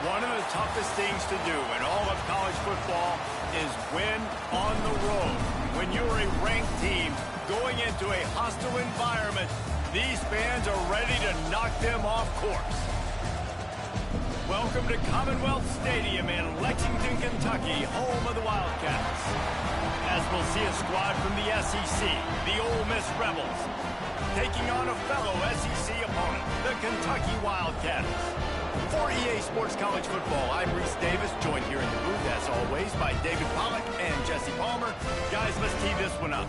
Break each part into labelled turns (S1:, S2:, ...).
S1: One of the toughest things to do in all of college football is win on the road. When you're a ranked team going into a hostile environment, these fans are ready to knock them off course. Welcome to Commonwealth Stadium in Lexington, Kentucky, home of the Wildcats. As we'll see a squad from the SEC, the Ole Miss Rebels, taking on a fellow SEC opponent, the Kentucky Wildcats. For EA Sports College Football, I'm Reese Davis, joined here in the booth, as always, by David Pollack and Jesse Palmer. Guys, let's tee this one up.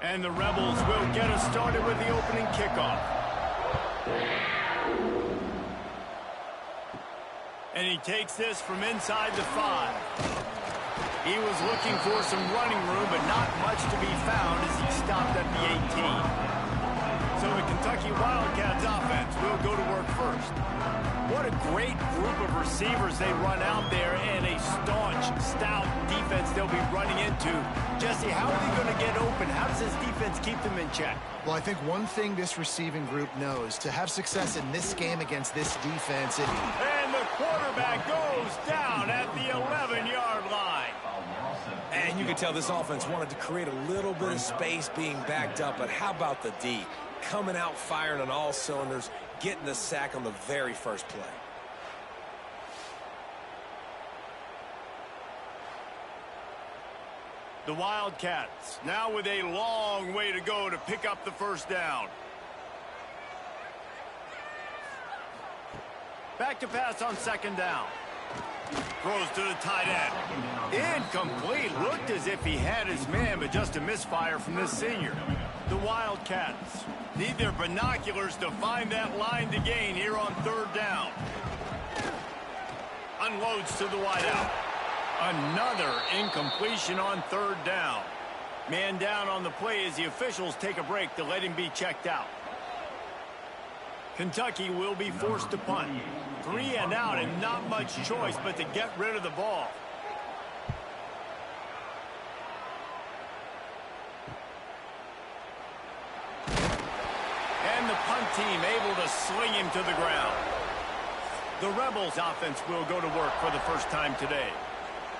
S1: And the Rebels will get us started with the opening kickoff. And he takes this from inside the 5. He was looking for some running room, but not much to be found as he stopped at the 18. So the Kentucky Wildcats offense will go to work first. What a great group of receivers they run out there, and a staunch, stout defense they'll be running into. Jesse, how are they going to get open? How does this defense keep them in check?
S2: Well, I think one thing this receiving group knows, to have success in this game against this defense...
S1: And the quarterback goes down at the 11-yard line.
S3: And you can tell this offense wanted to create a little bit of space being backed up, but how about the D? Coming out firing on all cylinders, getting the sack on the very first play.
S1: The Wildcats now with a long way to go to pick up the first down. Back to pass on second down. Throws to the tight end. Incomplete. Looked as if he had his man, but just a misfire from this senior. The Wildcats need their binoculars to find that line to gain here on third down. Unloads to the wideout. Another incompletion on third down. Man down on the play as the officials take a break to let him be checked out. Kentucky will be forced to punt. 3 and out, and not much choice but to get rid of the ball. And the punt team able to sling him to the ground. The Rebels offense will go to work for the first time today.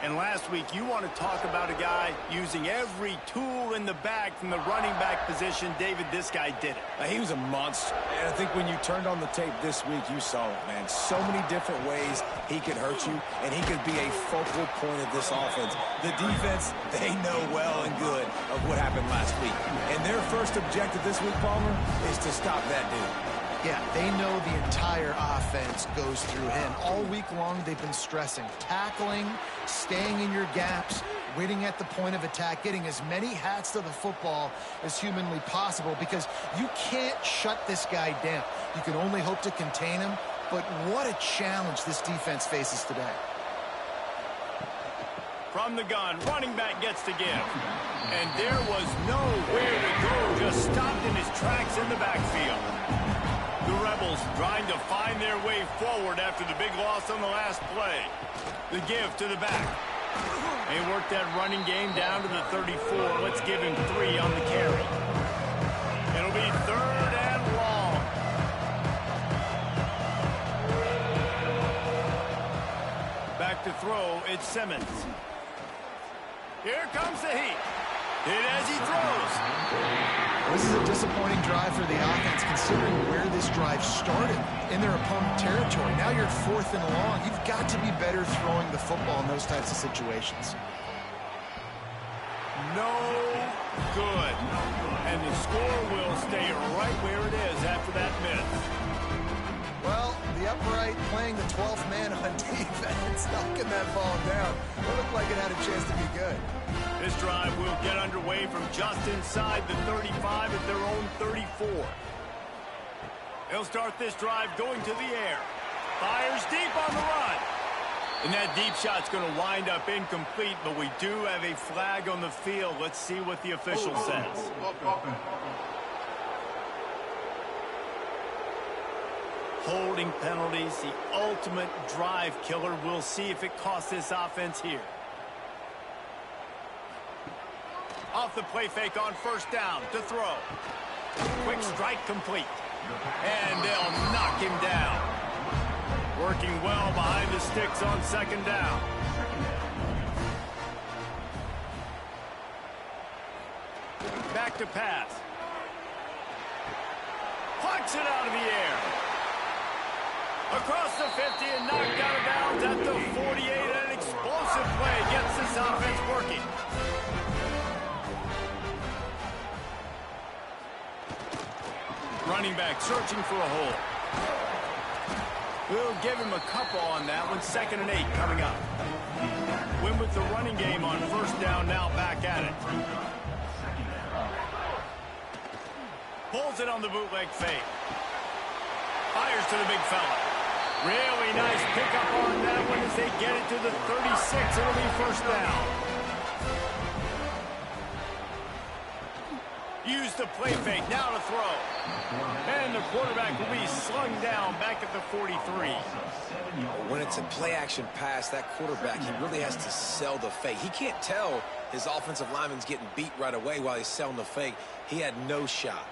S1: And last week, you want to talk about a guy using every tool in the bag from the running back position. David, this guy did it.
S3: He was a monster. And I think when you turned on the tape this week, you saw it, man. So many different ways he could hurt you, and he could be a focal point of this offense. The defense, they know well and good of what happened last week. And their first objective this week, Palmer, is to stop that dude.
S2: Yeah, they know the entire offense goes through him. All week long, they've been stressing tackling, staying in your gaps, waiting at the point of attack, getting as many hats to the football as humanly possible, because you can't shut this guy down. You can only hope to contain him, but what a challenge this defense faces today.
S1: From the gun, running back gets to give. And there was nowhere to go, just stopped in his tracks in the backfield. The Rebels trying to find their way forward after the big loss on the last play. The give to the back. They work that running game down to the 34. Let's give him 3 on the carry. It'll be third and long. Back to throw, it's Simmons. Here comes the heat. Hit as he throws.
S2: This is a disappointing drive for the offense, considering where this drive started in their opponent territory. Now you're 4th and long. You've got to be better throwing the football in those types of situations.
S1: No good. And the score will stay right where it is after that miss.
S2: Well, the upright playing the 12th man on defense, knocking that ball down. It looked like it had a chance to be good.
S1: This drive will get underway from just inside the 35 at their own 34. They'll start this drive going to the air. Fires deep on the run. And that deep shot's going to wind up incomplete, but we do have a flag on the field. Let's see what the official says. Holding penalties, the ultimate drive killer. We'll see if it costs this offense here. Off the play fake on first down to throw. Quick strike complete. And they'll knock him down. Working well behind the sticks on second down. Back to pass. Plucks it out of the air. Across the 50 and knocked out of bounds at the 48. An explosive play gets this offense working. Running back searching for a hole. We'll give him a couple on that one. 2nd and 8 coming up. Win with the running game on first down, now back at it. Pulls it on the bootleg fake. Fires to the big fella. Really nice pickup on that one as they get it to the 36. It'll be first down. Use the play fake, now to throw. And the quarterback will be slung down back at the 43.
S3: When it's a play-action pass, that quarterback, he really has to sell the fake. He can't tell his offensive lineman's getting beat right away while he's selling the fake. He had no shot.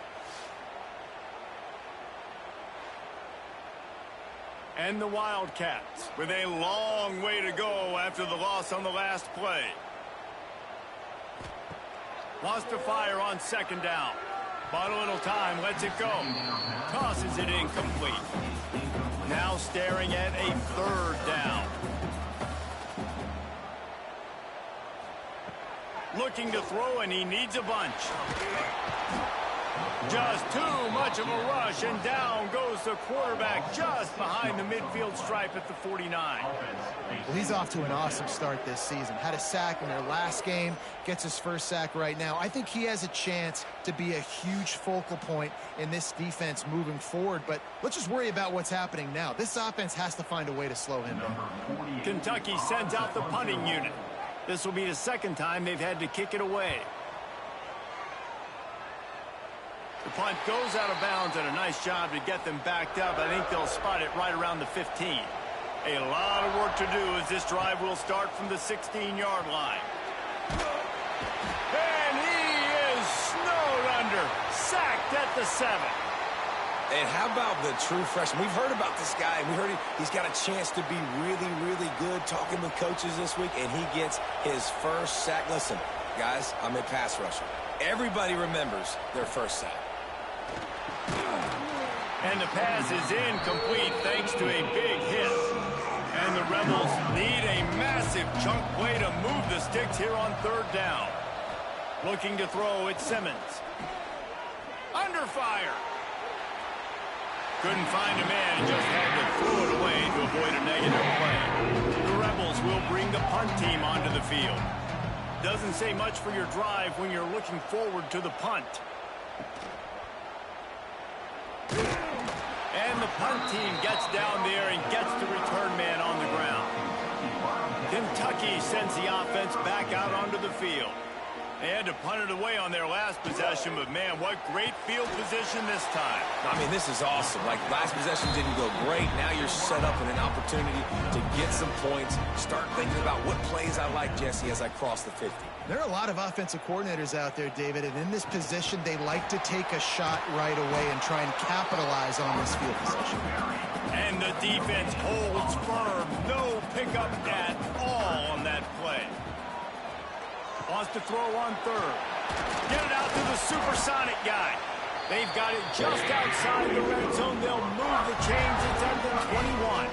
S1: And the Wildcats with a long way to go after the loss on the last play. Wants to fire on second down. Bought a little time, lets it go. Tosses it incomplete. Now staring at a third down. Looking to throw, and he needs a bunch. Just too much of a rush, and down goes the quarterback just behind the midfield stripe at the 49.
S2: Well, he's off to an awesome start this season. Had a sack in their last game, gets his first sack right now. I think he has a chance to be a huge focal point in this defense moving forward, but let's just worry about what's happening now. This offense has to find a way to slow him down.
S1: Kentucky sends out the punting unit. This will be the second time they've had to kick it away. The punt goes out of bounds, and a nice job to get them backed up. I think they'll spot it right around the 15. A lot of work to do as this drive will start from the 16-yard line. And he is snowed under, sacked at the 7.
S3: And how about the true freshman? We've heard about this guy. We heard he's got a chance to be really, really good, talking with coaches this week, and he gets his first sack. Listen, guys, I'm a pass rusher. Everybody remembers their first sack.
S1: And the pass is incomplete thanks to a big hit. And the Rebels need a massive chunk play to move the sticks here on third down. Looking to throw, it's Simmons. Under fire. Couldn't find a man and just had to throw it away to avoid a negative play. The Rebels will bring the punt team onto the field. Doesn't say much for your drive when you're looking forward to the punt. And the punt team gets down there and gets the return man on the ground. Kentucky sends the offense back out onto the field. They had to punt it away on their last possession, but man, what great field position this time.
S3: I mean, this is awesome. Like, last possession didn't go great. Now you're set up with an opportunity to get some points. Start thinking about what plays I like, Jesse, as I cross the 50.
S2: There are a lot of offensive coordinators out there, David, and in this position, they like to take a shot right away and try and capitalize on this field position.
S1: And the defense holds firm. No pickup at all on that play. Wants to throw on third. Get it out to the supersonic guy. They've got it just outside the red zone. They'll move the chains. It's at the 21.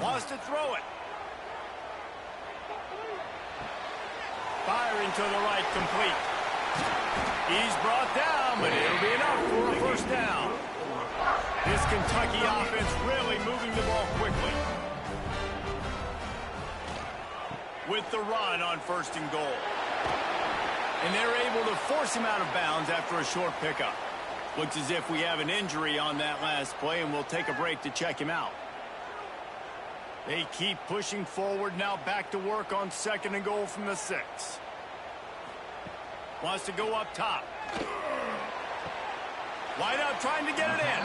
S1: Wants to throw it. Firing to the right, complete. He's brought down, but it'll be enough for a first down. This Kentucky offense really moving the ball quickly. With the run on first and goal. And they're able to force him out of bounds after a short pickup. Looks as if we have an injury on that last play, and we'll take a break to check him out. They keep pushing forward, now back to work on second and goal from the 6. Wants to go up top. Wide out trying to get it in.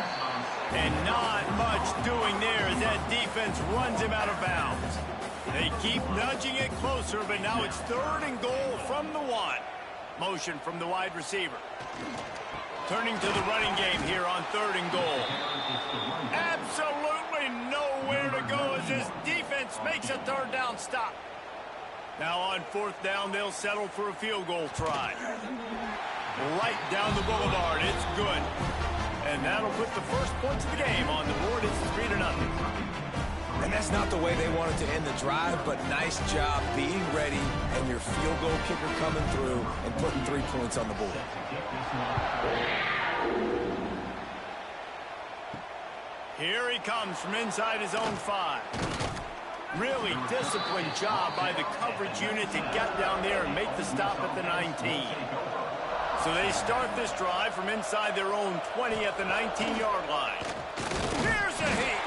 S1: And not much doing there as that defense runs him out of bounds. They keep nudging it closer, but now it's 3rd and goal from the 1. Motion from the wide receiver. Turning to the running game here on 3rd and goal. Absolutely nowhere to go as this defense makes a 3rd down stop. Now on 4th down, they'll settle for a field goal try. Right down the boulevard, it's good. And that'll put the first points of the game on the board. It's 3-0.
S3: And that's not the way they wanted to end the drive, but nice job being ready and your field goal kicker coming through and putting 3 points on the board.
S1: Here he comes from inside his own 5. Really disciplined job by the coverage unit to get down there and make the stop at the 19. So they start this drive from inside their own 20 at the 19-yard line. Here's a heat.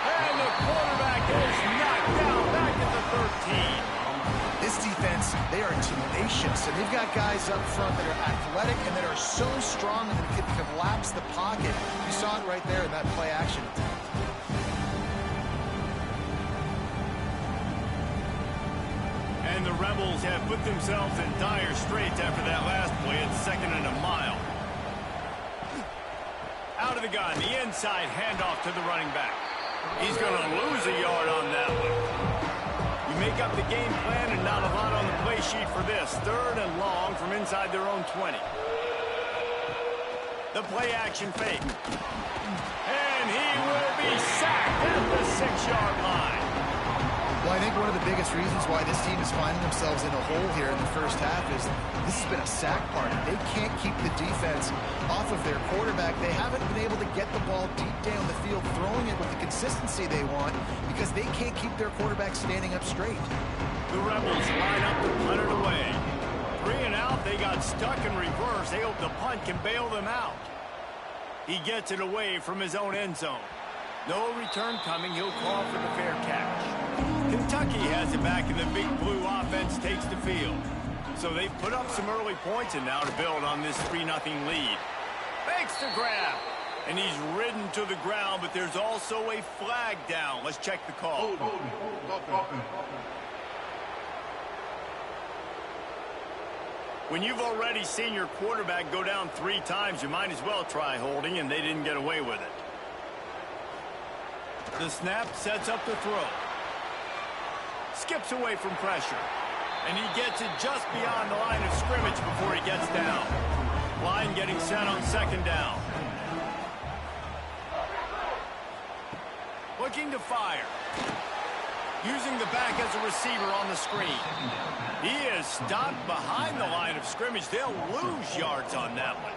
S1: And the quarterback is knocked down back at the 13.
S2: This defense, they are tenacious, and they've got guys up front that are athletic and that are so strong that they can collapse the pocket. You saw it right there in that play action attempt.
S1: And the Rebels have put themselves in dire straits after that last play at 2nd and a mile. Out of the gun, the inside handoff to the running back. He's going to lose a yard on that one. You make up the game plan and not a lot on the play sheet for this. 3rd and long from inside their own 20. The play action fake. And he will be sacked at the 6-yard line.
S2: Well, I think one of the biggest reasons why this team is finding themselves in a hole here in the first half is this has been a sack party. They can't keep the defense off of their quarterback. They haven't been able to get the ball deep down the field, throwing it with the consistency they want because they can't keep their quarterback standing up straight.
S1: The Rebels line up to punt it away. 3 and out, they got stuck in reverse. They hope the punt can bail them out. He gets it away from his own end zone. No return coming. He'll call for the fair catch. Kentucky has it back, and the Big Blue offense takes the field. So they've put up some early points, and now to build on this 3-0 lead. Makes the grab, and he's ridden to the ground, but there's also a flag down. Let's check the call. When you've already seen your quarterback go down 3 times, you might as well try holding, and they didn't get away with it. The snap sets up the throw. Skips away from pressure. And he gets it just beyond the line of scrimmage before he gets down. Line getting set on 2nd down. Looking to fire. Using the back as a receiver on the screen. He is stopped behind the line of scrimmage. They'll lose yards on that one.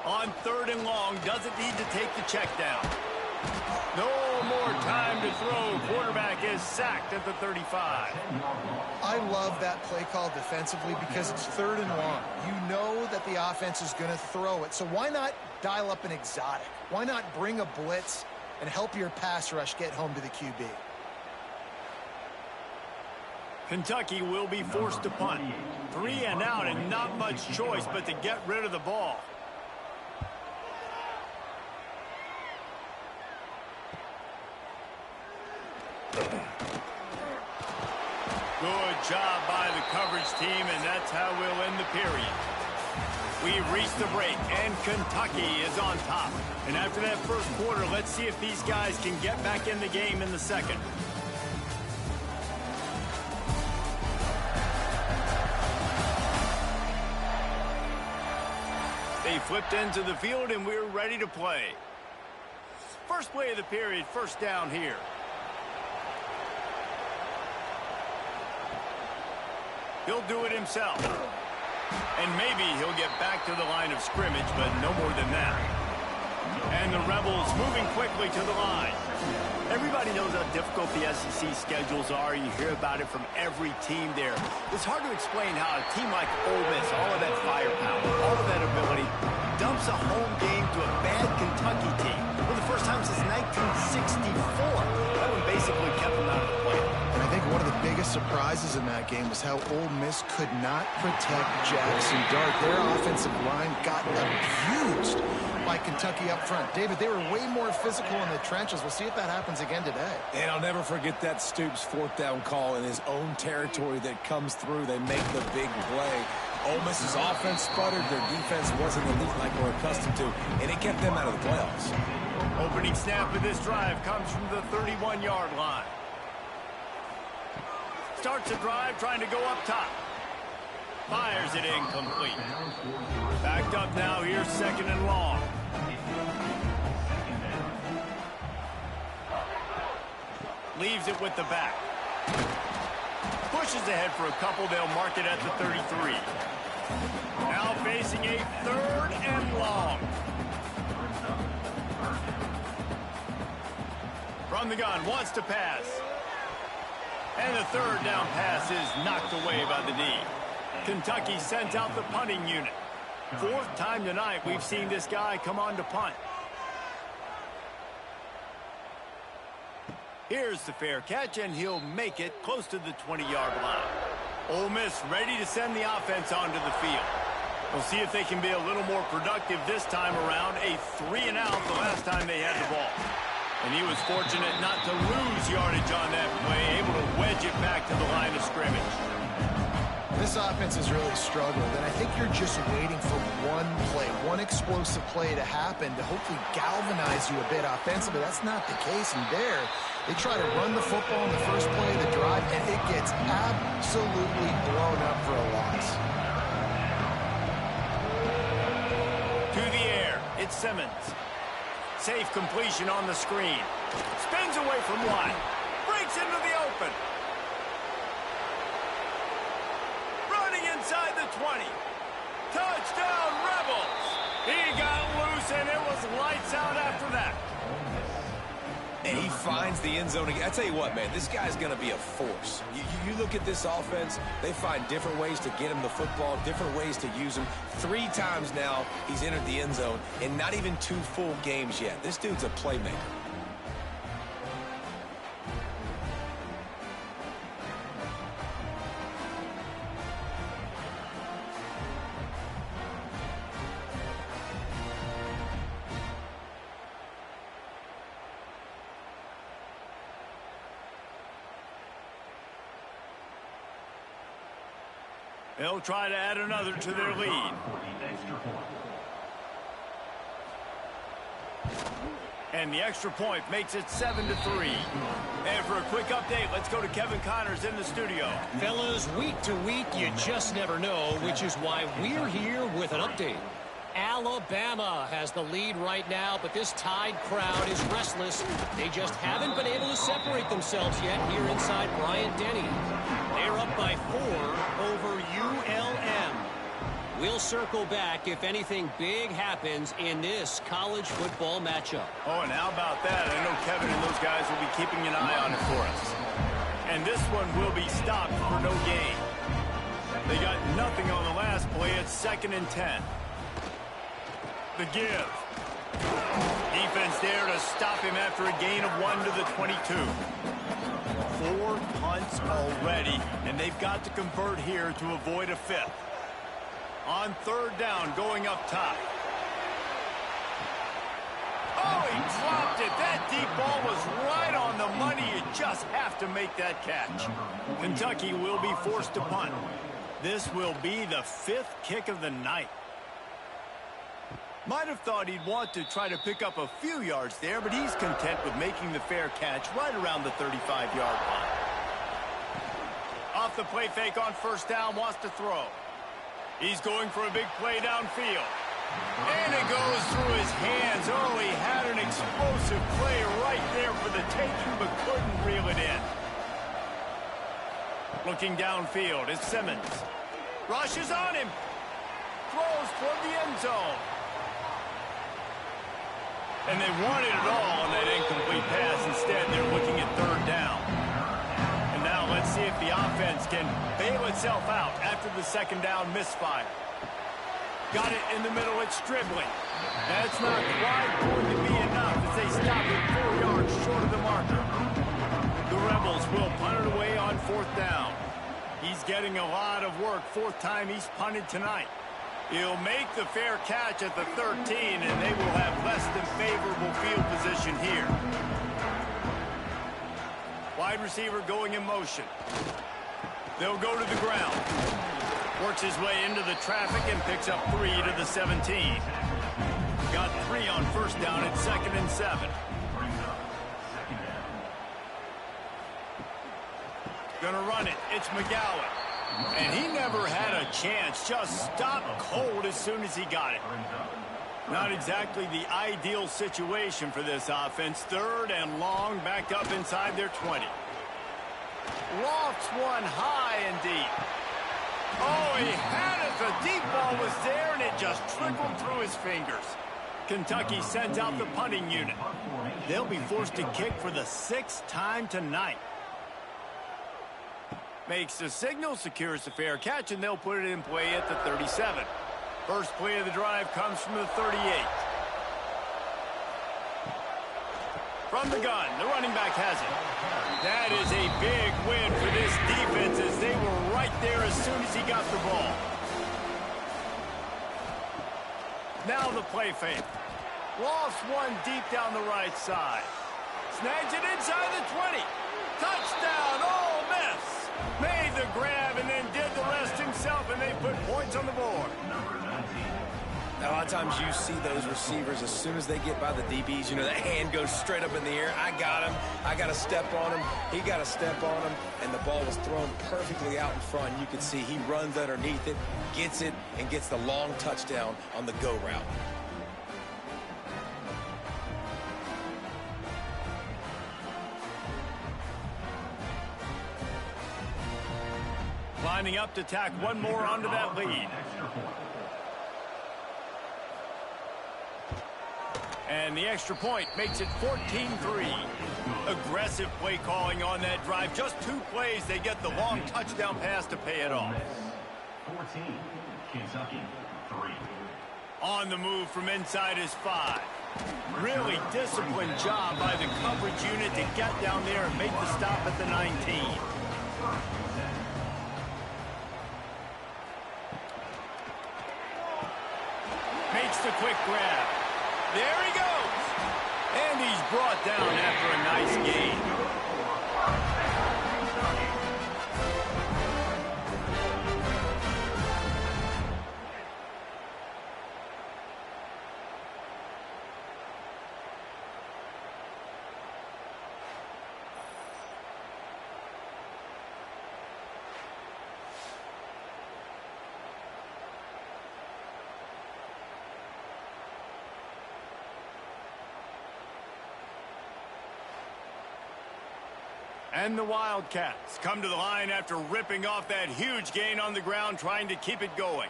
S1: On 3rd and long, doesn't need to take the check down. No more time to throw. Quarterback is sacked at the 35.
S2: I love that play call defensively because it's 3rd and long. You know that the offense is going to throw it. So why not dial up an exotic? Why not bring a blitz and help your pass rush get home to the QB?
S1: Kentucky will be forced to punt. 3 and out and not much choice but to get rid of the ball. Good job by the coverage team, and that's how we'll end the period. We've reached the break, and Kentucky is on top. And after that first quarter, let's see if these guys can get back in the game in the second. They flipped into the field, and we're ready to play. First play of the period, 1st down here. He'll do it himself. And maybe he'll get back to the line of scrimmage, but no more than that. And the Rebels moving quickly to the line. Everybody knows how difficult the SEC schedules are. You hear about it from every team there. It's hard to explain how a team like Ole Miss, all of that firepower, all of that ability, dumps a home game to a bad Kentucky team for the first time since 1964. That one basically kept them out of the play.
S2: And I think one of the biggest surprises in that game was how Ole Miss could not protect Jackson Dart. Their offensive line got abused by Kentucky up front. David, they were way more physical in the trenches. We'll see if that happens again today.
S3: And I'll never forget that Stoops fourth down call in his own territory that comes through. They make the big play. Ole Miss's offense sputtered. Their defense wasn't elite like we're accustomed to, and it kept them out of the playoffs.
S1: Opening snap of this drive comes from the 31-yard line. Starts the drive trying to go up top. Fires it incomplete. Backed up now, here's second and long. Leaves it with the back. Pushes ahead for a couple. They'll mark it at the 33. Now facing a third and long. From the gun, wants to pass. And the third down pass is knocked away by the D. Kentucky sent out the punting unit. Fourth time tonight we've seen this guy come on to punt. Here's the fair catch, and he'll make it close to the 20-yard line. Ole Miss ready to send the offense onto the field. We'll see if they can be a little more productive this time around. A 3-and-out the last time they had the ball. And he was fortunate not to lose yardage on that play, able to wedge it back to the line of scrimmage.
S2: This offense has really struggled, and I think you're just waiting for one play, one explosive play to happen to hopefully galvanize you a bit offensively. That's not the case, and there, they try to run the football in the first play of the drive, and it gets absolutely blown up for a loss.
S1: To the air, it's Simmons. Safe completion on the screen. Spins away from one. Breaks into the open. Running inside the 20. Touchdown, Rebels. He got loose, and it was lights out after that.
S3: And he finds the end zone again. I tell you what, man, this guy's going to be a force. You look at this offense, they find different ways to get him the football, different ways to use him. 3 times now he's entered the end zone, and not even 2 full games yet. This dude's a playmaker.
S1: They'll try to add another to their lead. And the extra point makes it 7-3. And for a quick update, let's go to Kevin Connors in the studio.
S4: Fellas, week to week, you just never know, which is why we're here with an update. Alabama has the lead right now, but this Tide crowd is restless. They just haven't been able to separate themselves yet here inside Bryant-Denny. They're up by 4 over ULM. We'll circle back if anything big happens in this college football matchup.
S1: Oh, and how about that? I know Kevin and those guys will be keeping an eye on it for us. And this one will be stopped for no gain. They got nothing on the last play. It's 2nd and 10. The give. Defense there to stop him after a gain of 1 to the 22. 4 punts already, and they've got to convert here to avoid a 5th. On 3rd down, going up top. Oh, he dropped it. That deep ball was right on the money. You just have to make that catch. Kentucky will be forced to punt. This will be the 5th kick of the night. Might have thought he'd want to try to pick up a few yards there, but he's content with making the fair catch right around the 35-yard line. Off the play fake on 1st down, wants to throw. He's going for a big play downfield. And it goes through his hands. Oh, he had an explosive play right there for the taking, but couldn't reel it in. Looking downfield is Simmons. Rushes on him. Throws toward the end zone. And they wanted it all on that incomplete pass. Instead, they're looking at 3rd down. And now let's see if the offense can bail itself out after the 2nd down misfire. Got it in the middle. It's dribbling. That's not quite going to be enough as they stop it 4 yards short of the marker. The Rebels will punt it away on 4th 4th down. He's getting a lot of work. 4th time he's punted tonight. He'll make the fair catch at the 13, and they will have less than favorable field position here. Wide receiver going in motion. They'll go to the ground. Works his way into the traffic and picks up 3 to the 17. Got 3 on 1st down at 2nd and 7. Gonna run it. It's McGowan. And he never had a chance. Just stopped cold as soon as he got it. Not exactly the ideal situation for this offense. 3rd and long, back up inside their 20. Lofts one high and deep. Oh, he had it. The deep ball was there, and it just trickled through his fingers. Kentucky sends out the punting unit. They'll be forced to kick for the 6th time tonight. Makes the signal, secures the fair catch, and they'll put it in play at the 37. First play of the drive comes from the 38. From the gun, the running back has it. That is a big win for this defense as they were right there as soon as he got the ball. Now the play fake. Lofts one deep down the right side. Snags it inside the 20. Touchdown, Ole Miss. Made the grab and then did the rest himself, and they put points on the board.
S3: Now, a lot of times you see those receivers, as soon as they get by the DBs, you know, that hand goes straight up in the air. I got him. I got to step on him. He got to step on him, and the ball was thrown perfectly out in front. You can see he runs underneath it, gets it, and gets the long touchdown on the go route.
S1: Lining up to tack one more onto that lead. And the extra point makes it 14-3. Aggressive play calling on that drive. Just 2 plays, they get the long touchdown pass to pay it off.
S5: 14, Kentucky, 3.
S1: On the move from inside his 5. Really disciplined job by the coverage unit to get down there and make the stop at the 19. Makes the quick grab. There he goes. And he's brought down after a nice gain. And the Wildcats come to the line after ripping off that huge gain on the ground, trying to keep it going.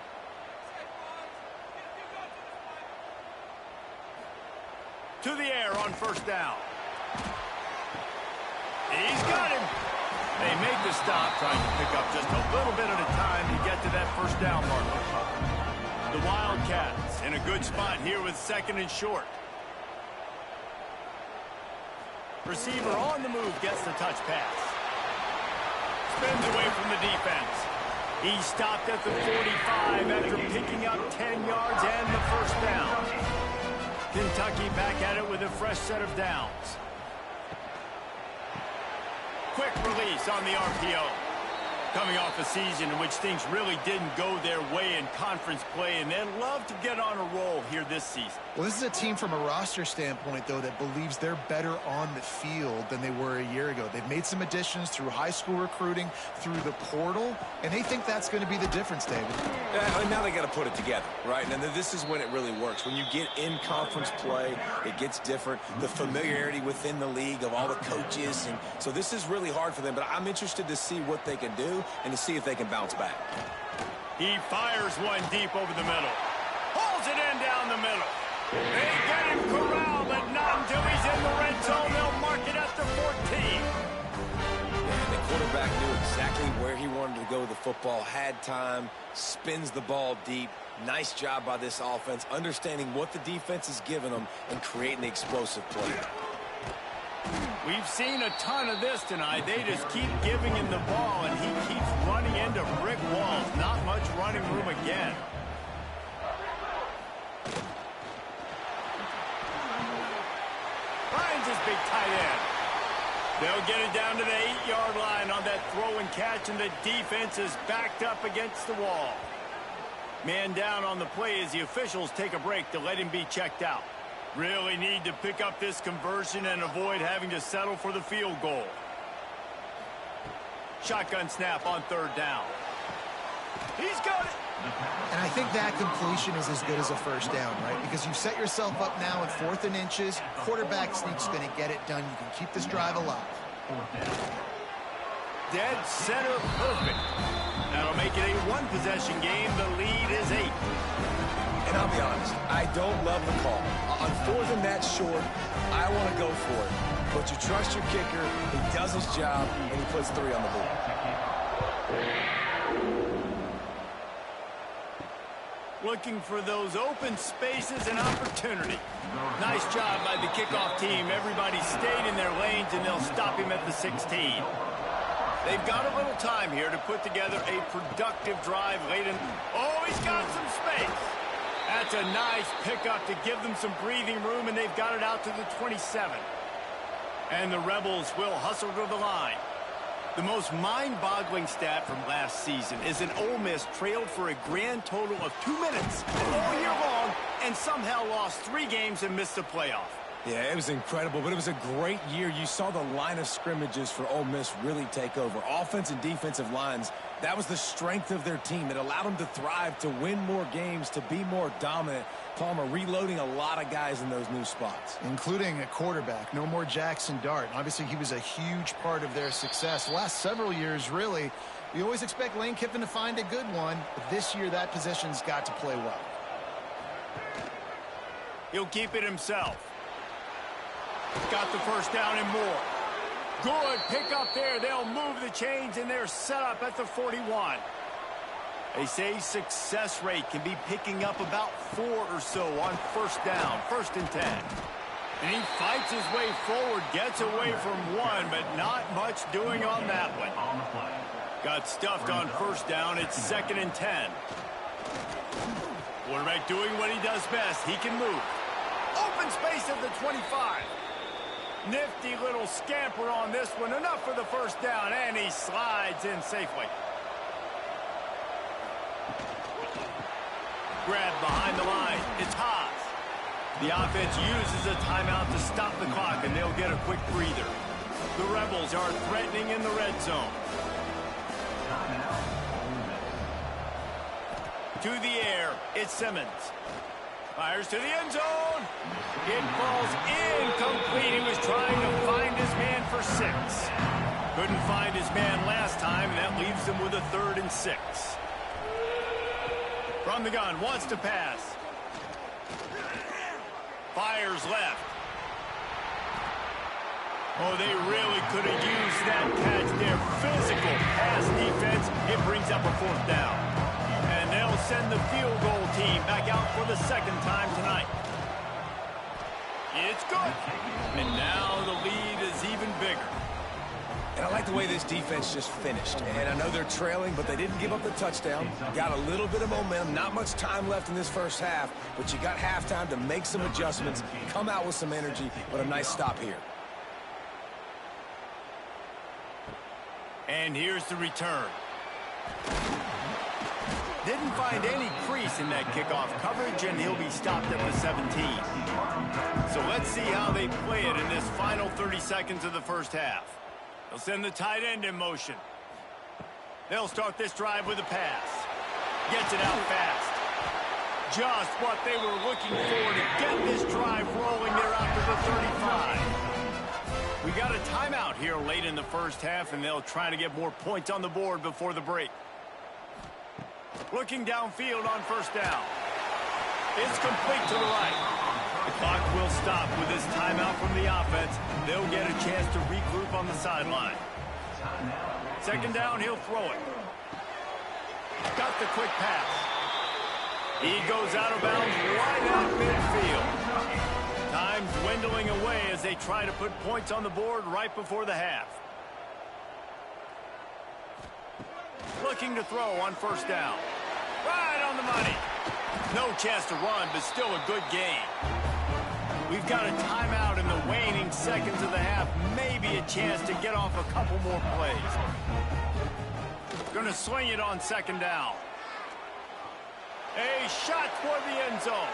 S1: To the air on 1st down. He's got him. They make the stop, trying to pick up just a little bit at a time to get to that 1st down marker. The Wildcats in a good spot here with 2nd and short. Receiver on the move gets the touch pass. Spins away from the defense. He stopped at the 45 after picking up 10 yards and the 1st down. Kentucky back at it with a fresh set of downs. Quick release on the RPO. Coming off a season in which things really didn't go their way in conference play, and they'd love to get on a roll here this season.
S2: Well, this is a team from a roster standpoint, though, that believes they're better on the field than they were a year ago. They've made some additions through high school recruiting, through the portal, and they think that's going to be the difference, David.
S3: And now they got to put it together, right? And this is when it really works. When you get in conference play, it gets different. The familiarity within the league of all the coaches. And so this is really hard for them, but I'm interested to see what they can do and to see if they can bounce back.
S1: He fires one deep over the middle. Pulls it in down the middle. They get him corralled, but not until he's in the red zone. They'll mark it at the 14.
S3: And the quarterback knew exactly where he wanted to go with the football, had time, spins the ball deep. Nice job by this offense, understanding what the defense is giving them and creating the explosive play.
S1: We've seen a ton of this tonight. They just keep giving him the ball, and he keeps running into brick walls. Not much running room again. Finds his big tight end. They'll get it down to the 8-yard line on that throw and catch, and the defense is backed up against the wall. Man down on the play as the officials take a break to let him be checked out. Really need to pick up this conversion and avoid having to settle for the field goal. Shotgun snap on third down. He's got it.
S2: And I think that completion is as good as a first down, right? Because you set yourself up now in 4th and inches. Quarterback sneak's going to get it done. You can keep this drive alive.
S1: Dead center perfect. That'll make it a one-possession game. The lead is 8.
S3: And I'll be honest, I don't love the call. On 4th and that short, I want to go for it. But you trust your kicker, he does his job, and he puts 3 on the board.
S1: Looking for those open spaces and opportunity. Nice job by the kickoff team. Everybody stayed in their lanes, and they'll stop him at the 16. They've got a little time here to put together a productive drive late in. Oh, he's got some space. That's a nice pickup to give them some breathing room, and they've got it out to the 27. And the Rebels will hustle to the line. The most mind-boggling stat from last season is an Ole Miss trailed for a grand total of 2 minutes all year long and somehow lost 3 games and missed the playoff.
S3: Yeah, it was incredible, but it was a great year. You saw the line of scrimmages for Ole Miss really take over. Offense and defensive lines, that was the strength of their team. It allowed them to thrive, to win more games, to be more dominant. Palmer reloading a lot of guys in those new spots.
S2: Including a quarterback. No more Jackson Dart. Obviously, he was a huge part of their success. The last several years, really, we always expect Lane Kiffin to find a good one, but this year that position's got to play well.
S1: He'll keep it himself. Got the first down and more. Good pick up there. They'll move the chains, and they're set up at the 41. They say success rate can be picking up about 4 or so on first down, 1st and 10. And he fights his way forward, gets away from one, but not much doing on that one. Got stuffed on first down. It's 2nd and 10. Quarterback doing what he does best. He can move. Open space at the 25. Nifty little scamper on this one. Enough for the first down, and he slides in safely. Grab behind the line. It's Haas. The offense uses a timeout to stop the clock, and they'll get a quick breather. The Rebels are threatening in the red zone. To the air, it's Simmons. Fires to the end zone. It falls incomplete. He was trying to find his man for 6. Couldn't find his man last time, and that leaves him with a 3rd and 6. From the gun, wants to pass. Fires left. Oh, they really could have used that catch there. Physical pass defense. It brings up a 4th down. And they'll send the field goal team back out for the 2nd time tonight. It's good. And now the lead is even bigger.
S3: And I like the way this defense just finished. And I know they're trailing, but they didn't give up the touchdown. Got a little bit of momentum. Not much time left in this first half, but you got halftime to make some adjustments, come out with some energy, but a nice stop here.
S1: And here's the return. Didn't find any crease in that kickoff coverage, and he'll be stopped at the 17. So let's see how they play it in this final 30 seconds of the first half. They'll send the tight end in motion. They'll start this drive with a pass. Gets it out fast. Just what they were looking for to get this drive rolling there out to the 35. We got a timeout here late in the first half, and they'll try to get more points on the board before the break. Looking downfield on first down. It's complete to the right. The clock will stop with this timeout from the offense. They'll get a chance to regroup on the sideline. 2nd down, he'll throw it. Got the quick pass. He goes out of bounds right out midfield. Time dwindling away as they try to put points on the board right before the half. Looking to throw on first down. Right on the money. No chance to run, but still a good gain. We've got a timeout in the waning seconds of the half. Maybe a chance to get off a couple more plays. Going to swing it on second down. A shot toward the end zone.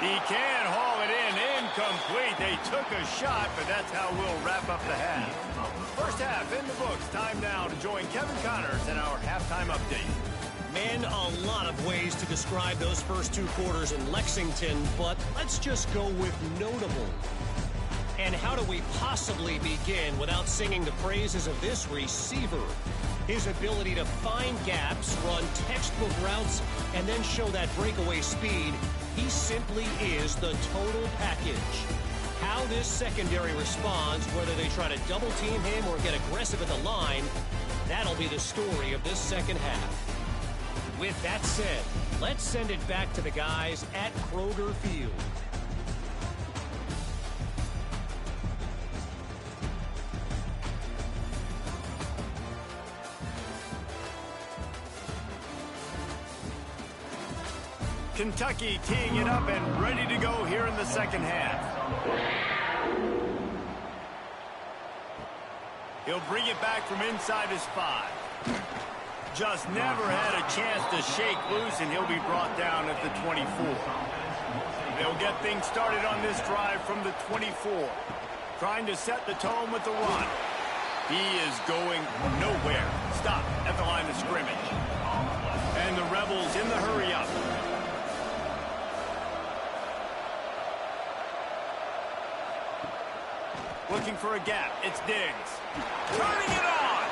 S1: He can haul it in. Incomplete. They took a shot, but that's how we'll wrap up the half. First half in the books. Time now to join Kevin Connors in our halftime update.
S4: Man, a lot of ways to describe those first two quarters in Lexington, but let's just go with notable. And how do we possibly begin without singing the praises of this receiver? His ability to find gaps, run textbook routes, and then show that breakaway speed. He simply is the total package. How this secondary responds, whether they try to double team him or get aggressive at the line, that'll be the story of this second half. With that said, let's send it back to the guys at Kroger Field.
S1: Kentucky teeing it up and ready to go here in the second half. He'll bring it back from inside his 5. Just never had a chance to shake loose, and he'll be brought down at the 24. They'll get things started on this drive from the 24. Trying to set the tone with the run. He is going nowhere. Stop at the line of scrimmage. And the Rebels in the hurry-up. Looking for a gap. It's Diggs. Turning it on.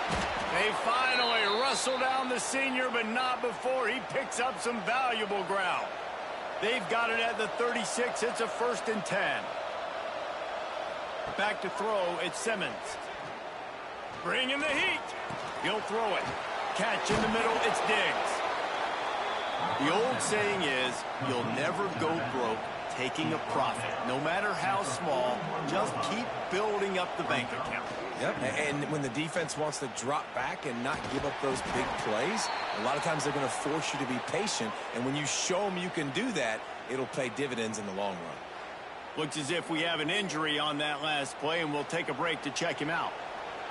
S1: They finally wrestle down the senior, but not before he picks up some valuable ground. They've got it at the 36. It's a 1st and 10. Back to throw. It's Simmons. Bringing the heat. He'll throw it. Catch in the middle. It's Diggs. The old saying is, you'll never go broke taking a profit. No matter how small, just keep building up the bank account.
S3: Yep, and when the defense wants to drop back and not give up those big plays, a lot of times they're going to force you to be patient, and when you show them you can do that, it'll pay dividends in the long run.
S1: Looks as if we have an injury on that last play, and we'll take a break to check him out.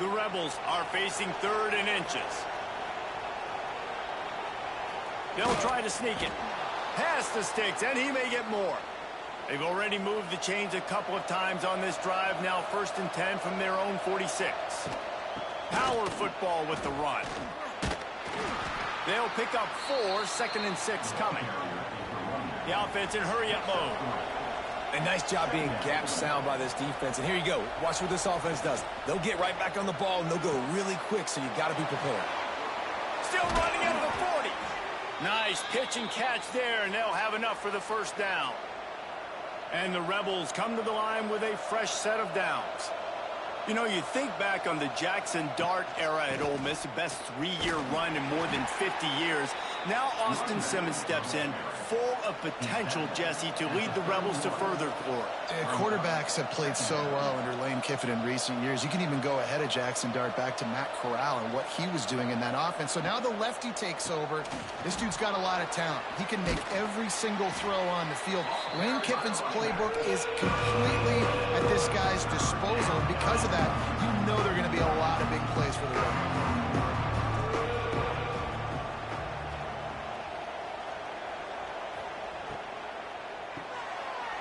S1: The Rebels are facing 3rd and inches. They'll try to sneak it. Past the sticks, and he may get more. They've already moved the chains a couple of times on this drive. Now 1st and 10 from their own 46. Power football with the run. They'll pick up 4, 2nd and 6 coming. The offense in hurry-up mode.
S3: A nice job being gap sound by this defense. And here you go. Watch what this offense does. They'll get right back on the ball, and they'll go really quick, so you got to be prepared.
S1: Still running at the 40. Nice pitch and catch there, and they'll have enough for the 1st down. And the Rebels come to the line with a fresh set of downs. You know, you think back on the Jackson Dart era at Ole Miss, the best 3-year run in more than 50 years. Now Austin Simmons steps in, full of potential, Jesse, to lead the Rebels to further glory.
S2: Quarterbacks have played so well under Lane Kiffin in recent years. You can even go ahead of Jackson Dart back to Matt Corral and what he was doing in that offense. So now the lefty takes over. This dude's got a lot of talent. He can make every single throw on the field. Lane Kiffin's playbook is completely at this guy's disposal. And because of that, you know there are going to be a lot of big plays for the Rebels.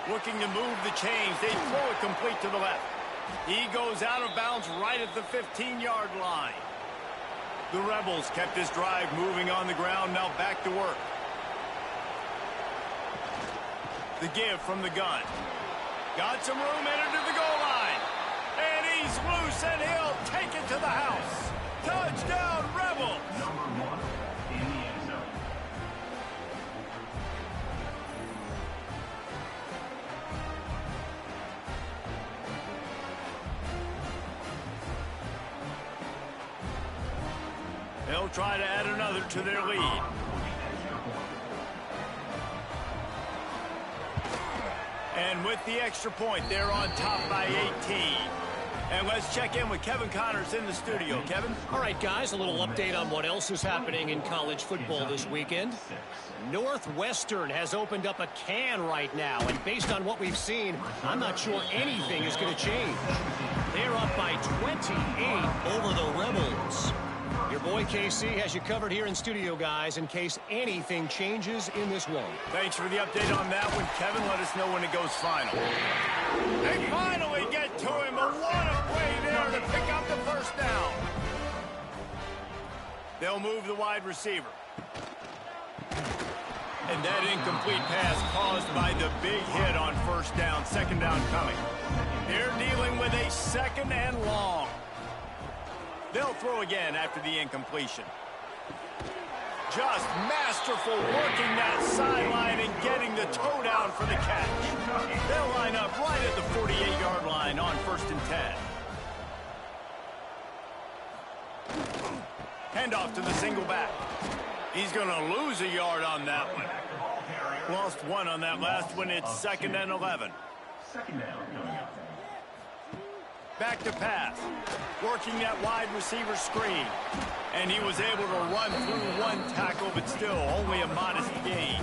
S1: Looking to move the chains. They throw it complete to the left. He goes out of bounds right at the 15-yard line. The Rebels kept this drive moving on the ground. Now back to work. The give from the gun. Got some room, entered to the goal line. And he's loose, and he'll take it to the house. Touchdown, Rebels!
S5: Number 1 in the end zone.
S1: They'll try to add another to their lead. And with the extra point, they're on top by 18. And let's check in with Kevin Connors in the studio. Kevin?
S4: All right, guys, a little update on what else is happening in college football this weekend. Northwestern has opened up a can right now, and based on what we've seen, I'm not sure anything is going to change. They're up by 28 over the Rebels. Your boy KC has you covered here in studio, guys, in case anything changes in this one.
S1: Thanks for the update on that one, Kevin. Let us know when it goes final. They finally get to him, but what a play there to pick up the first down. They'll move the wide receiver. And that incomplete pass caused by the big hit on first down, second down coming. They're dealing with a second and long. They'll throw again after the incompletion. Just masterful working that sideline and getting the toe down for the catch. They'll line up right at the 48-yard line on 1st and 10. Handoff to the single back. He's going to lose a yard on that one. Lost one on that last one. It's 2nd and 11. Back to pass. Working that wide receiver screen. And he was able to run through one tackle, but still only a modest gain.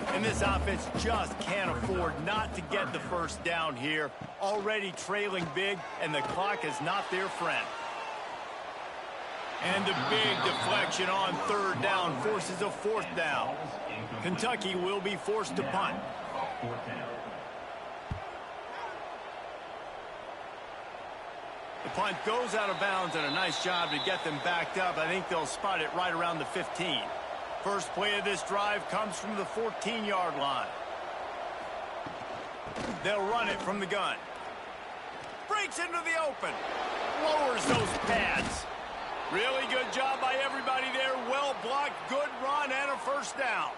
S1: And this offense just can't afford not to get the first down here. Already trailing big, and the clock is not their friend. And the big deflection on 3rd down forces a 4th down. Kentucky will be forced to punt. The punt goes out of bounds, and a nice job to get them backed up. I think they'll spot it right around the 15. First play of this drive comes from the 14-yard line. They'll run it from the gun. Breaks into the open. Lowers those pads. Really good job by everybody there. Well blocked, good run, and a first down.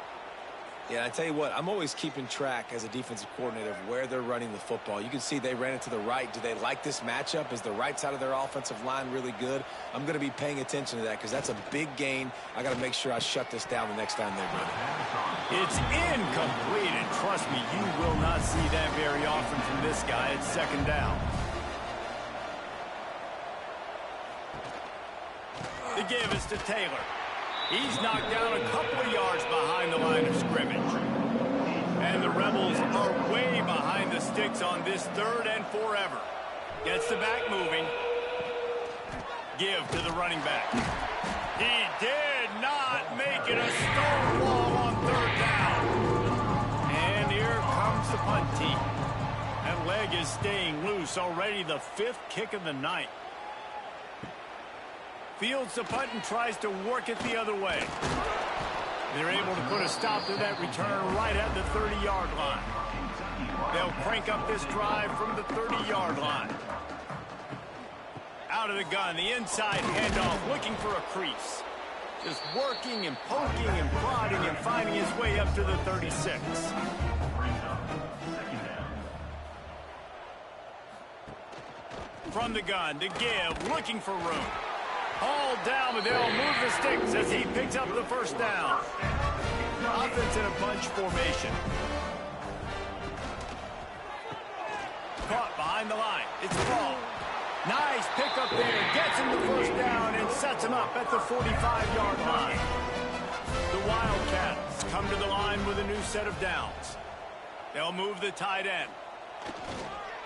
S3: Yeah, I tell you what, I'm always keeping track as a defensive coordinator of where they're running the football. You can see they ran it to the right. Do they like this matchup? Is the right side of their offensive line really good? I'm going to be paying attention to that because that's a big gain. I got to make sure I shut this down the next time they run it.
S1: It's incomplete, and trust me, you will not see that very often from this guy. It's 2nd down. The give is to Taylor. He's knocked down a couple of yards behind the line of scrimmage. And the Rebels are way behind the sticks on this 3rd and forever. Gets the back moving. Give to the running back. He did not make it a stone wall on 3rd down. And here comes the punt team. That leg is staying loose. Already the 5th kick of the night. Fields the punt and tries to work it the other way. They're able to put a stop to that return right at the 30-yard line. They'll crank up this drive from the 30-yard line. Out of the gun, the inside handoff, looking for a crease. Just working and poking and prodding and finding his way up to the 36. From the gun, to give, looking for room. All down, but they'll move the sticks as he picks up the first down. Offense in a bunch formation. Caught behind the line. It's ball. Nice pickup there. Gets him the first down and sets him up at the 45-yard line. The Wildcats come to the line with a new set of downs. They'll move the tight end.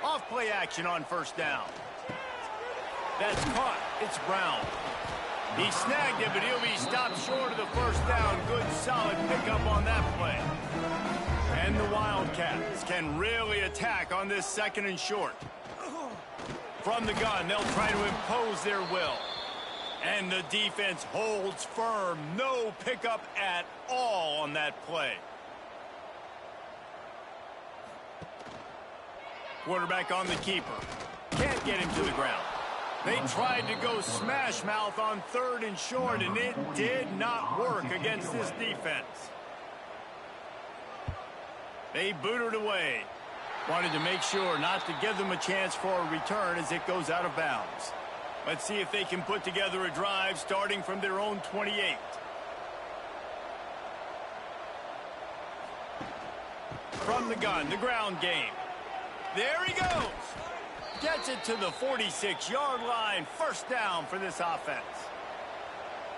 S1: Off play action on first down. That's caught. It's Brown. He snagged it, but he'll be stopped short of the first down. Good, solid pickup on that play. And the Wildcats can really attack on this 2nd and short. From the gun, they'll try to impose their will. And the defense holds firm. No pickup at all on that play. Quarterback on the keeper. Can't get him to the ground. They tried to go smash mouth on 3rd and short, and it did not work against this defense. They booted away. Wanted to make sure not to give them a chance for a return as it goes out of bounds. Let's see if they can put together a drive starting from their own 28. From the gun, the ground game. There he goes. Gets it to the 46-yard line. First down for this offense.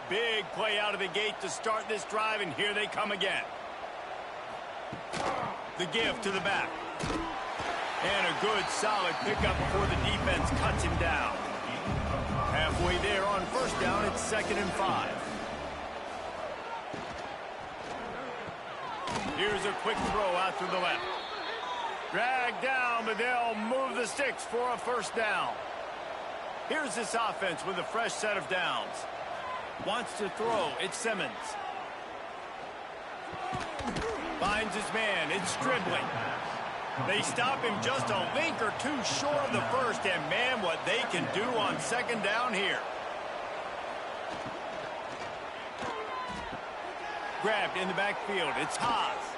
S1: Big play out of the gate to start this drive, and here they come again. The give to the back. And a good, solid pickup before the defense cuts him down. Halfway there on first down, it's 2nd and 5. Here's a quick throw out to the left. Dragged down, but they'll move the sticks for a first down. Here's this offense with a fresh set of downs. Wants to throw. It's Simmons. Finds his man. It's Stribling. They stop him just a link or two short of the first, and man, what they can do on 2nd down here. Grabbed in the backfield. It's Haas.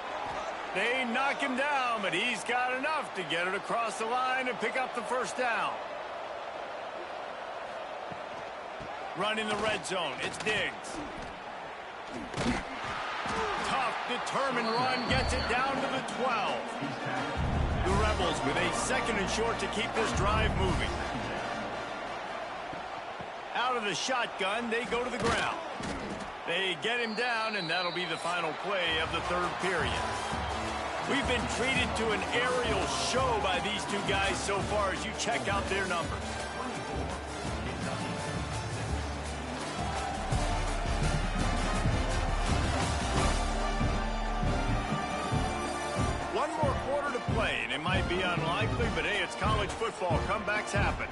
S1: They knock him down, but he's got enough to get it across the line and pick up the first down. Run in the red zone. It's Diggs. Tough, determined run gets it down to the 12. The Rebels with a 2nd and short to keep this drive moving. Out of the shotgun, they go to the ground. They get him down, and that'll be the final play of the 3rd period. We've been treated to an aerial show by these two guys so far as you check out their numbers. One more quarter to play, and it might be unlikely, but hey, it's college football. Comebacks happen.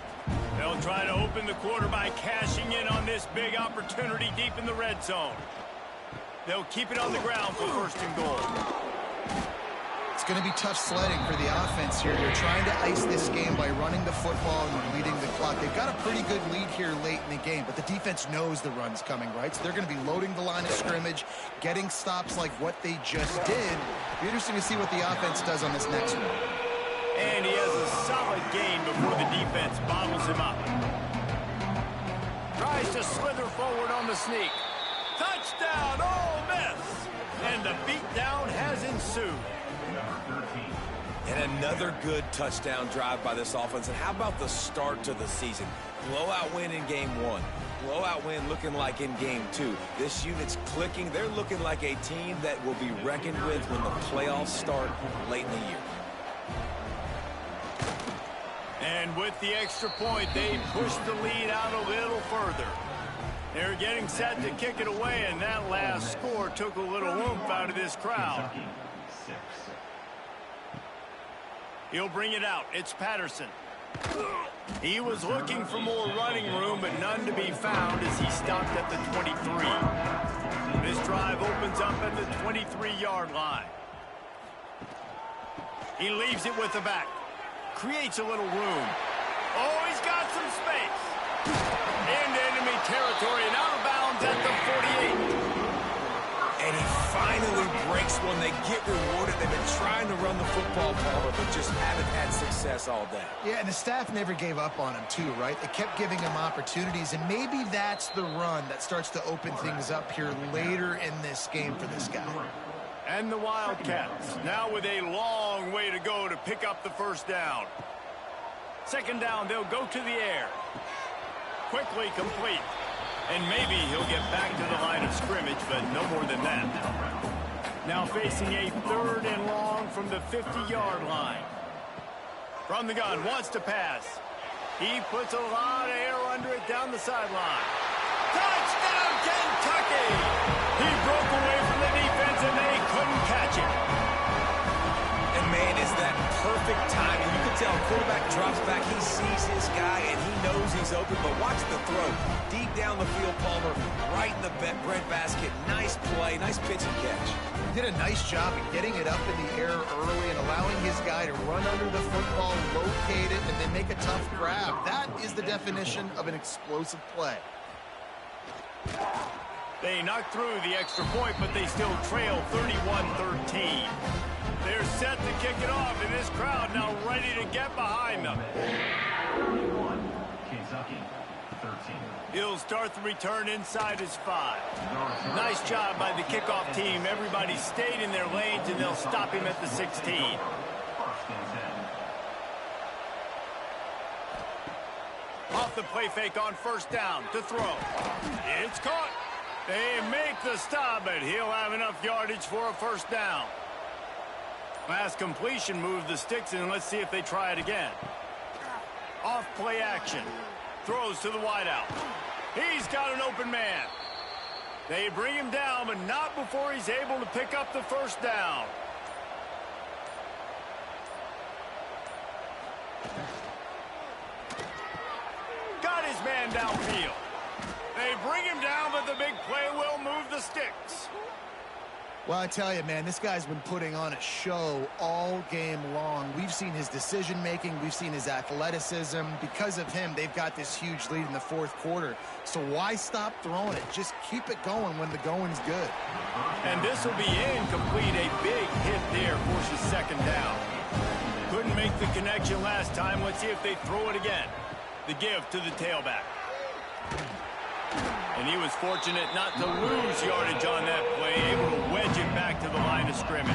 S1: They'll try to open the quarter by cashing in on this big opportunity deep in the red zone. They'll keep it on the ground for 1st and goal.
S2: It's going to be tough sledding for the offense here. They're trying to ice this game by running the football and bleeding the clock. They've got a pretty good lead here late in the game, but the defense knows the run's coming, right? So they're going to be loading the line of scrimmage, getting stops like what they just did. It'll be interesting to see what the offense does on this next one.
S1: And he has a solid gain before the defense bottles him up. Tries to slither forward on the sneak. Touchdown, Ole Miss! And the beatdown has ensued.
S3: And another good touchdown drive by this offense. And how about the start to the season? Blowout win in game 1. Blowout win looking like in game 2. This unit's clicking. They're looking like a team that will be reckoned with when the playoffs start late in the year.
S1: And with the extra point, they push the lead out a little further. They're getting set to kick it away, and that last score took a little oomph out of this crowd. He'll bring it out. It's Patterson. He was looking for more running room, but none to be found as he stopped at the 23. This drive opens up at the 23-yard line. He leaves it with the back. Creates a little room. Oh, he's got some space. Into enemy territory and out of bounds at the 48.
S3: And he finally breaks one. They get rewarded. They've been trying to run the football, Palmer, but just haven't had success all day.
S2: Yeah, and the staff never gave up on him, too, right? They kept giving him opportunities, and maybe that's the run that starts to open things up here later in this game for this guy.
S1: And the Wildcats, now with a long way to go to pick up the first down. 2nd down, they'll go to the air. Quickly complete. And maybe he'll get back to the line of scrimmage, but no more than that. Now facing a 3rd and long from the 50-yard line. From the gun, wants to pass. He puts a lot of air under it down the sideline. Touchdown, Kentucky! He broke away from the defense, and they couldn't catch him.
S3: And, man, is that perfect timing. You can tell quarterback drops back. He sees his guy, and he knows he's open. But watch the throw. Deep down the field, Palmer, right in the breadbasket. Nice play, nice pitch and catch.
S2: He did a nice job of getting it up in the air early and allowing his guy to run under the football, locate it, and then make a tough grab. That is the definition of an explosive play.
S1: They knocked through the extra point, but they still trail 31-13. They're set to kick it off, and this crowd now ready to get behind them.
S5: Kentucky.
S1: He'll start the return inside his 5. Nice job by the kickoff team. Everybody stayed in their lanes, and they'll stop him at the 16. Off the play fake on first down to throw. It's caught. They make the stop, but he'll have enough yardage for a first down. Last completion moved the sticks, and let's see if they try it again. Off play action. Throws to the wideout. He's got an open man. They bring him down, but not before he's able to pick up the first down. Got his man downfield. They bring him down, but the big play will move the sticks.
S2: Well, I tell you, man, this guy's been putting on a show all game long. We've seen his decision-making. We've seen his athleticism. Because of him, they've got this huge lead in the fourth quarter. So why stop throwing it? Just keep it going when the going's good.
S1: And this will be incomplete. A big hit there forces second down. Couldn't make the connection last time. Let's see if they throw it again. The give to the tailback. And he was fortunate not to lose yardage on that play, able to wedge it back to the line of scrimmage.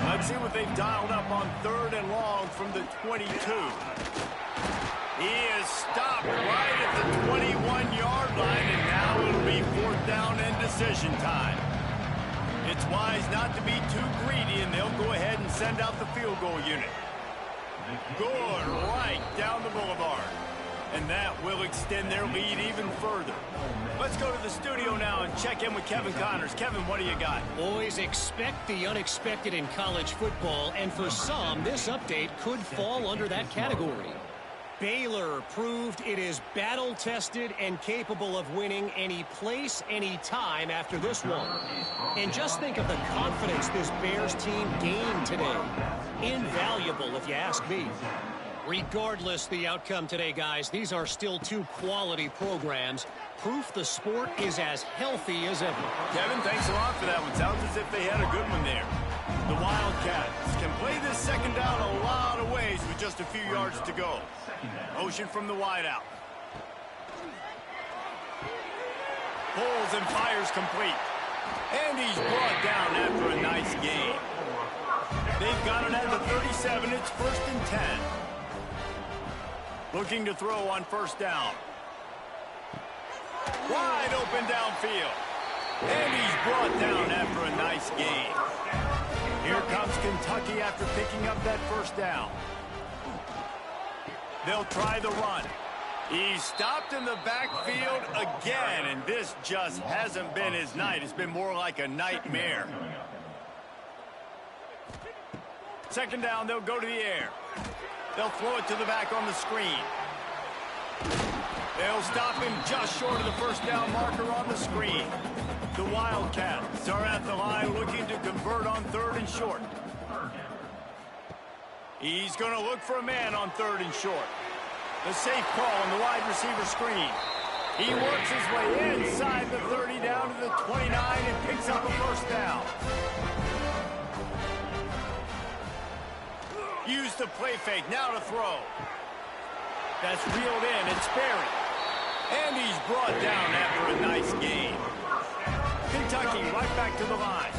S1: Let's see what they've dialed up on 3rd and long from the 22. He is stopped right at the 21-yard line, and now it'll be 4th down and decision time. It's wise not to be too greedy, and they'll go ahead and send out the field goal unit. Good right down the boulevard. And that will extend their lead even further. Let's go to the studio now and check in with Kevin Connors. Kevin, what do you got?
S4: Boys, expect the unexpected in college football, and for some, this update could fall under that category. Baylor proved it is battle-tested and capable of winning any place, any time after this one. And just think of the confidence this Bears team gained today. Invaluable, if you ask me. Regardless the outcome today, guys, these are still two quality programs. Proof the sport is as healthy as ever.
S1: Kevin, thanks a lot for that one. Sounds as if they had a good one there. The Wildcats can play this second down a lot of ways with just a few yards to go. Motion from the wideout. Pulls and fires complete. And he's brought down after a nice gain. They've got it at the 37. It's 1st and 10. Looking to throw on first down. Wide open downfield. And he's brought down after a nice gain. Here comes Kentucky after picking up that first down. They'll try the run. He's stopped in the backfield again, and this just hasn't been his night. It's been more like a nightmare. Second down, they'll go to the air. They'll throw it to the back on the screen. They'll stop him just short of the first down marker on the screen. The Wildcats are at the line looking to convert on 3rd and short. He's going to look for a man on 3rd and short. The safe call on the wide receiver screen. He works his way inside the 30 down to the 29 and picks up a first down. Use the play fake, now to throw. That's reeled in, it's Sperry. And he's brought down after a nice gain. Kentucky right back to the line.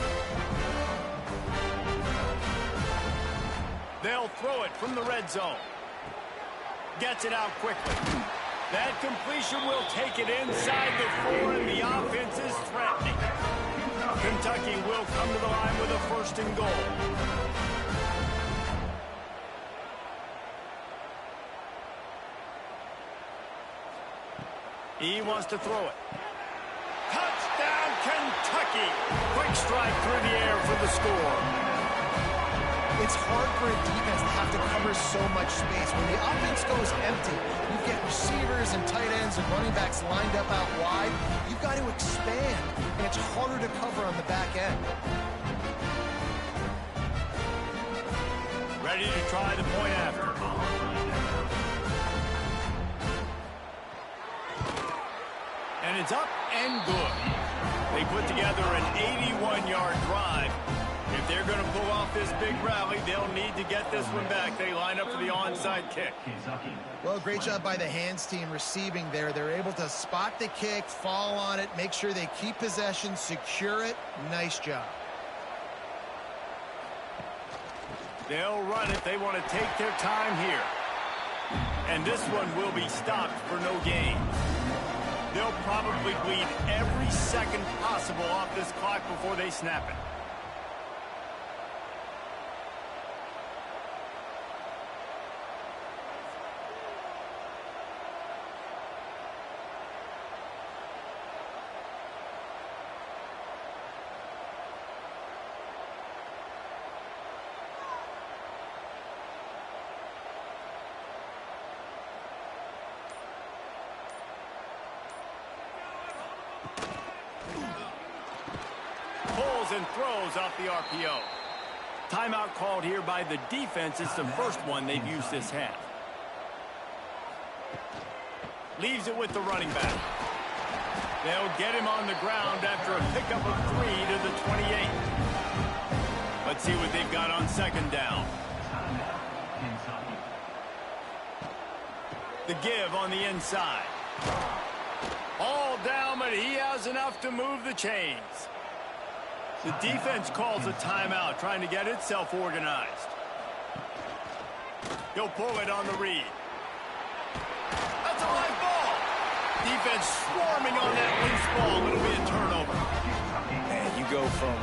S1: They'll throw it from the red zone. Gets it out quickly. That completion will take it inside the 4, and the offense is threatening. Kentucky will come to the line with a 1st and goal. He wants to throw it. Touchdown, Kentucky! Quick strike through the air for the score.
S2: It's hard for a defense to have to cover so much space. When the offense goes empty, you get receivers and tight ends and running backs lined up out wide. You've got to expand, and it's harder to cover on the back end.
S1: Ready to try the point after. And it's up and good. They put together an 81-yard drive. If they're going to pull off this big rally, they'll need to get this one back. They line up for the onside kick.
S2: Well, great job by the hands team receiving there. They're able to spot the kick, fall on it, make sure they keep possession, secure it. Nice job.
S1: They'll run it. They want to take their time here. And this one will be stopped for no gain. They'll probably bleed every second possible off this clock before they snap it. And throws off the RPO. Timeout called here by the defense. It's the first one they've used this half. Leaves it with the running back. They'll get him on the ground after a pickup of 3 to the 28. Let's see what they've got on second down. The give on the inside. All down, but he has enough to move the chains. The defense calls a timeout, trying to get itself organized. He'll pull it on the read. That's a live ball. Defense swarming on that loose ball. It'll be a turnover.
S3: Man, you go from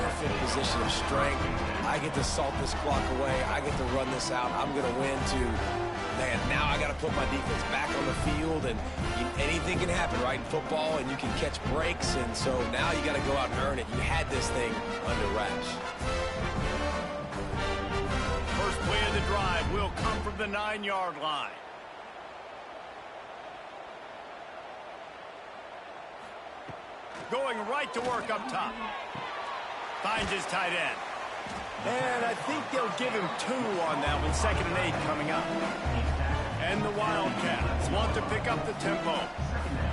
S3: perfect position of strength. I get to salt this clock away. I get to run this out. I'm going to win to, man, now I got to put my defense back on the field, and anything can happen, right, in football, and you can catch breaks, and so now you got to go out and earn it. You had this thing under wraps.
S1: First play of the drive will come from the 9-yard line. Going right to work up top. Finds his tight end. And I think they'll give him 2 on that one. 2nd and 8 coming up. And the Wildcats want to pick up the tempo.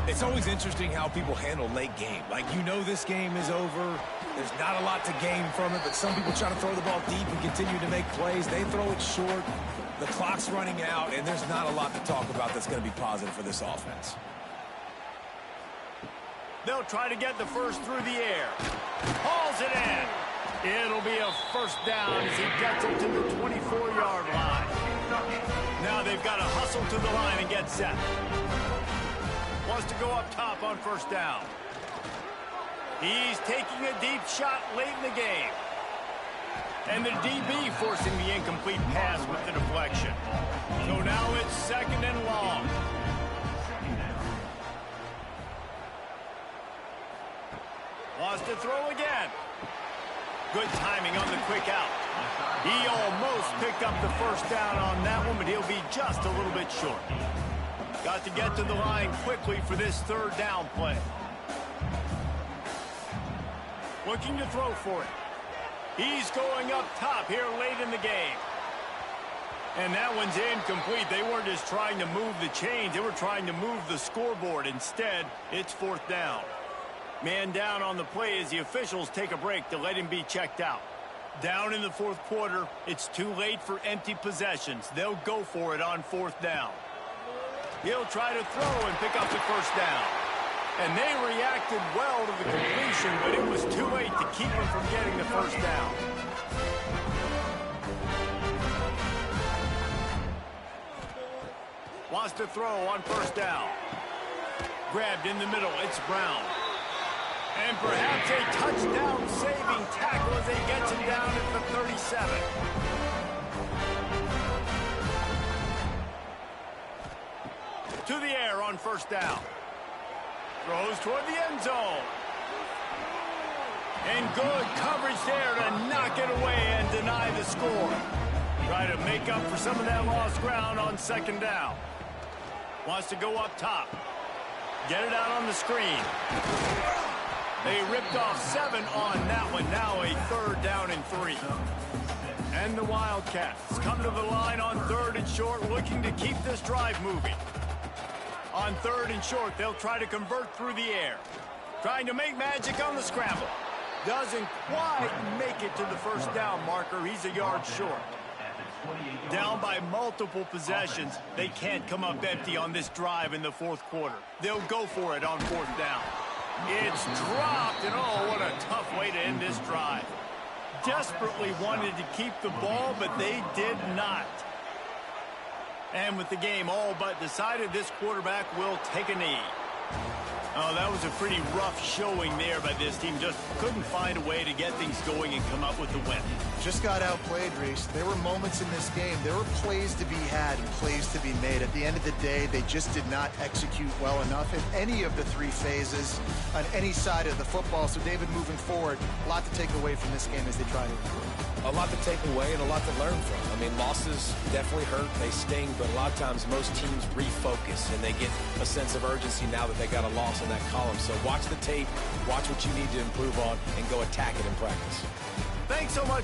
S3: It's always interesting how people handle late game. Like, you know this game is over. There's not a lot to gain from it, but some people try to throw the ball deep and continue to make plays. They throw it short. The clock's running out, and there's not a lot to talk about that's going to be positive for this offense.
S1: They'll try to get the first through the air. Hauls it in. It'll be a first down as he gets it to the 24-yard line. Now they've got to hustle to the line and get set. Wants to go up top on first down. He's taking a deep shot late in the game. And the DB forcing the incomplete pass with the deflection. So now it's 2nd and long. Wants to throw again. Good timing on the quick out. He almost picked up the first down on that one, but he'll be just a little bit short. Got to get to the line quickly for this 3rd down play. Looking to throw for it. He's going up top here late in the game. And that one's incomplete. They weren't just trying to move the chains. They were trying to move the scoreboard. Instead, it's 4th down. Man down on the play as the officials take a break to let him be checked out. Down in the 4th quarter, it's too late for empty possessions. They'll go for it on 4th down. He'll try to throw and pick up the first down. And they reacted well to the completion, but it was too late to keep him from getting the first down. Wants to throw on first down. Grabbed in the middle, it's Brown. And perhaps a touchdown-saving tackle as he gets him down at the 37. To the air on first down. Throws toward the end zone. And good coverage there to knock it away and deny the score. Try to make up for some of that lost ground on 2nd down. Wants to go up top. Get it out on the screen. They ripped off 7 on that one. Now a 3rd down and 3. And the Wildcats come to the line on 3rd and short, looking to keep this drive moving. On 3rd and short, they'll try to convert through the air. Trying to make magic on the scramble. Doesn't quite make it to the first down marker. He's a yard short. Down by multiple possessions. They can't come up empty on this drive in the fourth quarter. They'll go for it on fourth down. It's dropped, and oh, what a tough way to end this drive. Desperately wanted to keep the ball, but they did not. And with the game all but decided, this quarterback will take a knee. Oh, that was a pretty rough showing there by this team. Just couldn't find a way to get things going and come up with the win.
S2: Just got outplayed, Reese. There were moments in this game. There were plays to be had and plays to be made. At the end of the day, they just did not execute well enough in any of the three phases on any side of the football. So, David, moving forward, a lot to take away from this game as they try to improve.
S3: A lot to take away and a lot to learn from. I mean, losses definitely hurt. They sting, but a lot of times most teams refocus and they get a sense of urgency now that they got a loss in that column. So watch the tape, watch what you need to improve on, and go attack it in practice.
S1: Thanks so much.